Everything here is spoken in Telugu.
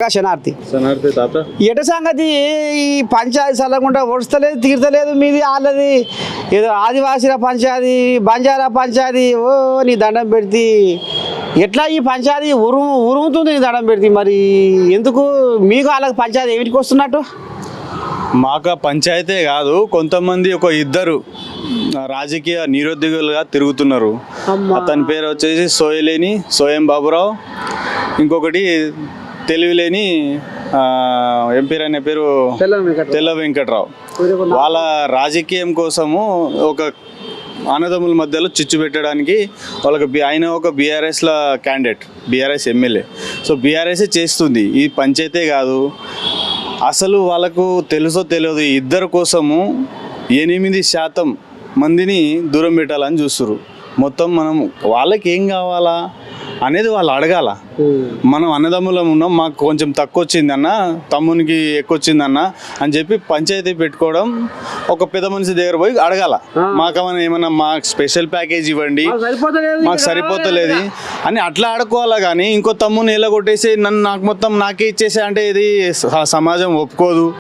శనార్థి తాత ఎట సంగతి ఈ పంచాయతీ చల్లకుండా ఒడుస్తలేదు తీర్తలేదు మీది వాళ్ళది ఏదో ఆదివాసీల పంచాయతీ బంజారా పంచాయతీ ఓ నీ దండం పెడితే ఎట్లా ఈ పంచాయతీ ఉరుముతుంది నీ దండం పెడితే మరి ఎందుకు మీకు వాళ్ళకి పంచాయతీ ఏమిటికి వస్తున్నట్టు మాకు పంచాయతీ కాదు, కొంతమంది ఒక ఇద్దరు రాజకీయ నిరుద్యోగులుగా తిరుగుతున్నారు. అతని పేరు వచ్చేసి సోయం బాబురావు, ఇంకొకటి తెలివిలేని ఎంపీ అనే పేరు తెల్ల వెంకట్రావు. వాళ్ళ రాజకీయం కోసము ఒక అన్నదమ్ముల మధ్యలో చిచ్చు పెట్టడానికి వాళ్ళకి ఆయన ఒక బీఆర్ఎస్ల candidate, BRS MLA. So BRS చేస్తుంది, ఈ పంచాయతీ కాదు. అసలు వాళ్ళకు తెలుసో తెలియదు, ఇద్దరు కోసము 8% మందిని దూరం పెట్టాలని చూస్తున్నారు. మొత్తం మనం వాళ్ళకి ఏం కావాలా అనేది వాళ్ళు అడగాల. మనం అన్నదమ్ములం ఉన్నాం, మాకు కొంచెం తక్కువ వచ్చిందన్న, తమ్మునికి ఎక్కువ వచ్చిందన్న అని చెప్పి పంచాయతీ పెట్టుకోవడం, ఒక పెద్ద మనిషి దగ్గర పోయి అడగాల, మాకు ఏమన్నా మాకు స్పెషల్ ప్యాకేజ్ ఇవ్వండి, మాకు సరిపోతలేదు అని అట్లా ఆడుకోవాలా. కానీ ఇంకో తమ్ముని ఎలా కొట్టేసి నాకు మొత్తం నాకే ఇచ్చేసా అంటే ఇది సమాజం ఒప్పుకోదు.